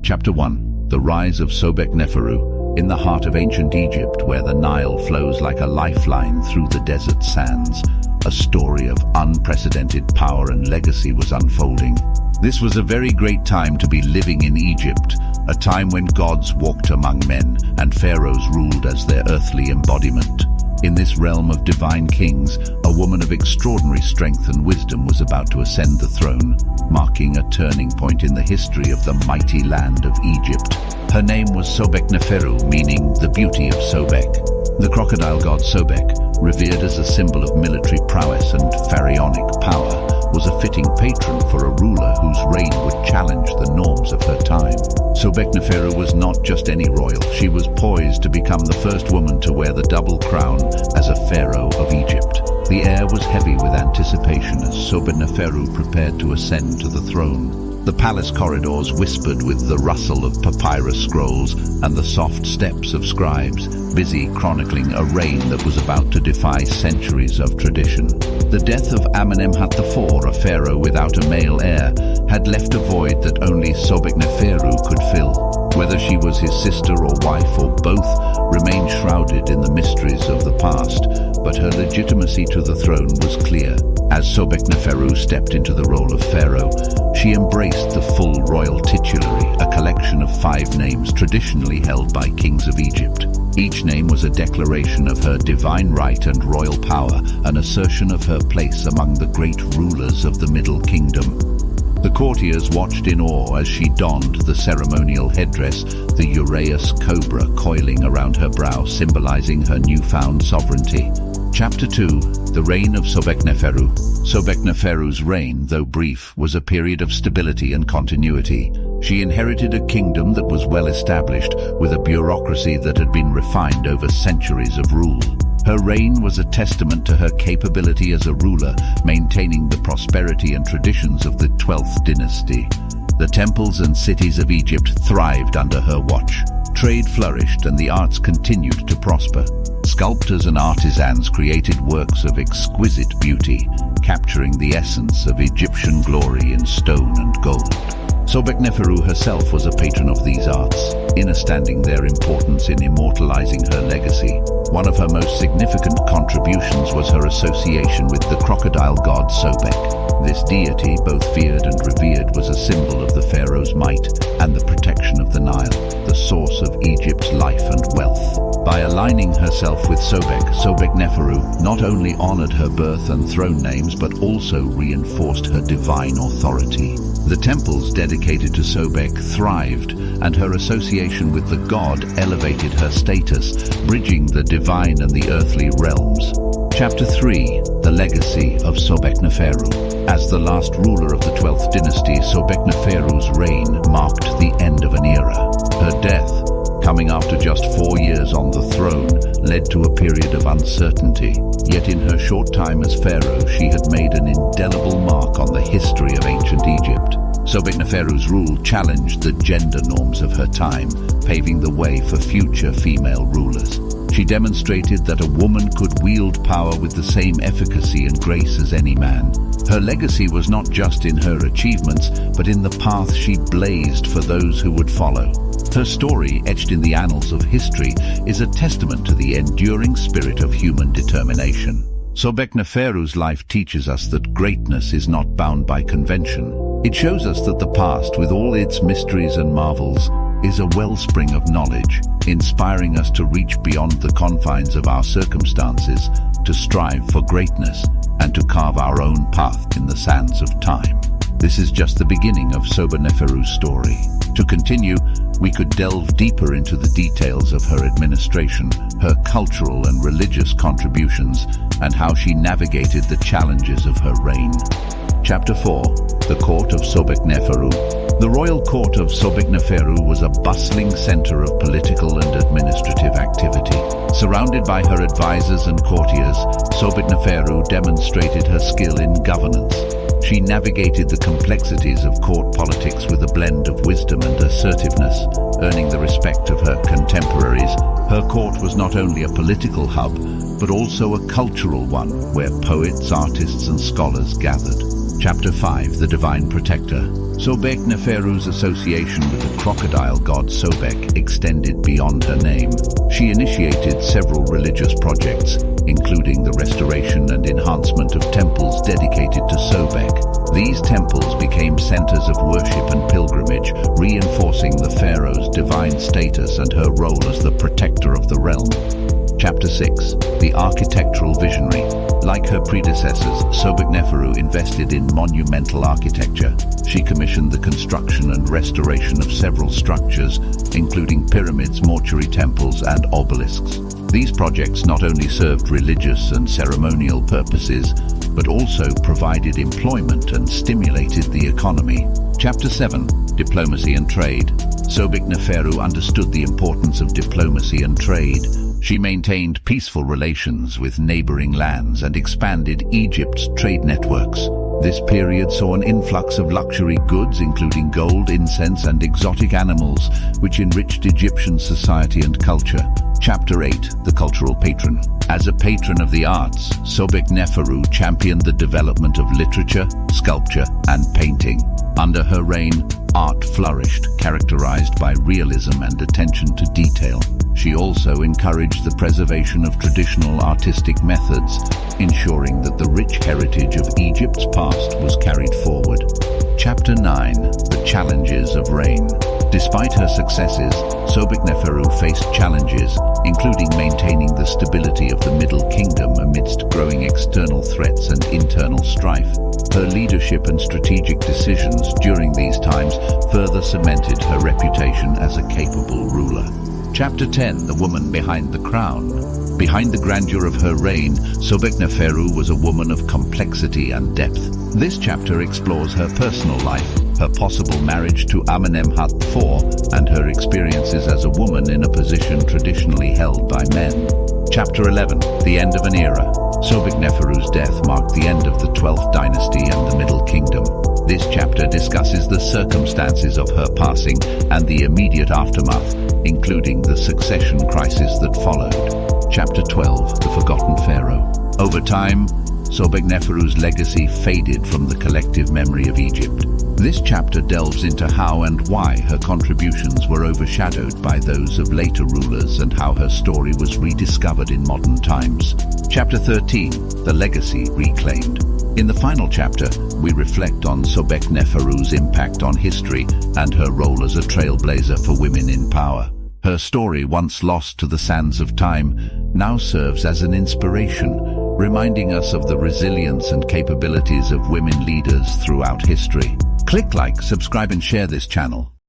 Chapter 1. The Rise of Sobekneferu. In the heart of ancient Egypt, where the Nile flows like a lifeline through the desert sands, a story of unprecedented power and legacy was unfolding. This was a very great time to be living in Egypt, a time when gods walked among men and pharaohs ruled as their earthly embodiment. In this realm of divine kings, a woman of extraordinary strength and wisdom was about to ascend the throne, marking a turning point in the history of the mighty land of Egypt. Her name was Sobekneferu, meaning the beauty of Sobek. The crocodile god Sobek, revered as a symbol of military prowess and pharaonic power, was a fitting patron for a ruler whose reign would challenge the norms of her time. Sobekneferu was not just any royal, she was poised to become the first woman to wear the double crown as a pharaoh of Egypt. The air was heavy with anticipation as Sobekneferu prepared to ascend to the throne. The palace corridors whispered with the rustle of papyrus scrolls and the soft steps of scribes, busy chronicling a reign that was about to defy centuries of tradition. The death of Amenemhat IV, a pharaoh without a male heir, had left a void that only Sobekneferu could fill. Whether she was his sister or wife or both remained shrouded in the mysteries of the past, but her legitimacy to the throne was clear. As Sobekneferu stepped into the role of pharaoh, she embraced the full royal titulary, a collection of 5 names traditionally held by kings of Egypt. Each name was a declaration of her divine right and royal power, an assertion of her place among the great rulers of the Middle Kingdom. The courtiers watched in awe as she donned the ceremonial headdress, the uraeus cobra coiling around her brow, symbolizing her newfound sovereignty. Chapter 2. The Reign of Sobekneferu. Sobekneferu's reign, though brief, was a period of stability and continuity. She inherited a kingdom that was well established, with a bureaucracy that had been refined over centuries of rule. Her reign was a testament to her capability as a ruler, maintaining the prosperity and traditions of the 12th dynasty. The temples and cities of Egypt thrived under her watch. Trade flourished and the arts continued to prosper. Sculptors and artisans created works of exquisite beauty, capturing the essence of Egyptian glory in stone and gold. Sobekneferu herself was a patron of these arts, understanding their importance in immortalizing her legacy. One of her most significant contributions was her association with the crocodile god Sobek. This deity, both feared and revered, was a symbol of the pharaoh's might and the protection of the Nile, the source of Egypt's life and wealth. By aligning herself with Sobek, Sobekneferu not only honored her birth and throne names but also reinforced her divine authority. The temples dedicated to Sobek thrived, and her association with the god elevated her status, bridging the divine and the earthly realms. Chapter 3. The Legacy of Sobekneferu. As the last ruler of the 12th dynasty, Sobekneferu's reign marked the end of an era. Her death, coming after just 4 years on the throne, led to a period of uncertainty. Yet in her short time as pharaoh, she had made an indelible mark on the history of ancient Egypt. Sobekneferu's rule challenged the gender norms of her time, paving the way for future female rulers. She demonstrated that a woman could wield power with the same efficacy and grace as any man. Her legacy was not just in her achievements, but in the path she blazed for those who would follow. Her story, etched in the annals of history, is a testament to the enduring spirit of human determination. Sobekneferu's life teaches us that greatness is not bound by convention. It shows us that the past, with all its mysteries and marvels, is a wellspring of knowledge, inspiring us to reach beyond the confines of our circumstances, to strive for greatness, and to carve our own path in the sands of time. This is just the beginning of Sobekneferu's story. To continue, we could delve deeper into the details of her administration, her cultural and religious contributions, and how she navigated the challenges of her reign. Chapter 4. The Court of Sobekneferu. The royal court of Sobekneferu was a bustling center of political and administrative activity. Surrounded by her advisors and courtiers, Sobekneferu demonstrated her skill in governance. She navigated the complexities of court politics with a blend of wisdom and assertiveness, earning the respect of her contemporaries. Her court was not only a political hub, but also a cultural one, where poets, artists, and scholars gathered. Chapter 5. The Divine Protector. Sobekneferu's association with the crocodile god Sobek extended beyond her name. She initiated several religious projects, including the restoration and enhancement of temples dedicated to Sobek. These temples became centers of worship and pilgrimage, reinforcing the pharaoh's divine status and her role as the protector of the realm. Chapter 6. The architectural visionary. Like her predecessors, Sobekneferu invested in monumental architecture. She commissioned the construction and restoration of several structures, including pyramids, mortuary temples, and obelisks. These projects not only served religious and ceremonial purposes, but also provided employment and stimulated the economy. Chapter 7. Diplomacy and trade. Sobekneferu understood the importance of diplomacy and trade. She maintained peaceful relations with neighboring lands and expanded Egypt's trade networks. This period saw an influx of luxury goods, including gold, incense, and exotic animals, which enriched Egyptian society and culture. Chapter 8. The cultural patron. As a patron of the arts, Sobekneferu championed the development of literature, sculpture, and painting. Under her reign, art flourished, characterized by realism and attention to detail. She also encouraged the preservation of traditional artistic methods, ensuring that the rich heritage of Egypt's past was carried forward. Chapter 9. The challenges of reign. Despite her successes, Sobekneferu faced challenges, including maintaining the stability of the Middle Kingdom amidst growing external threats and internal strife. Her leadership and strategic decisions during these times further cemented her reputation as a capable ruler. Chapter 10. The woman behind the crown. Behind the grandeur of her reign, Sobekneferu was a woman of complexity and depth. This chapter explores her personal life, her possible marriage to Amenemhat IV, and her experiences as a woman in a position traditionally held by men. Chapter 11. The end of an era. Sobekneferu's death marked the end of the 12th dynasty and the Middle Kingdom. This chapter discusses the circumstances of her passing and the immediate aftermath, including the succession crisis that followed. Chapter 12. The Forgotten Pharaoh. Over time, Sobekneferu's legacy faded from the collective memory of Egypt. This chapter delves into how and why her contributions were overshadowed by those of later rulers and how her story was rediscovered in modern times. Chapter 13. The Legacy Reclaimed. In the final chapter, we reflect on Sobekneferu's impact on history and her role as a trailblazer for women in power. Her story, once lost to the sands of time, now serves as an inspiration, reminding us of the resilience and capabilities of women leaders throughout history. Click like, subscribe and share this channel.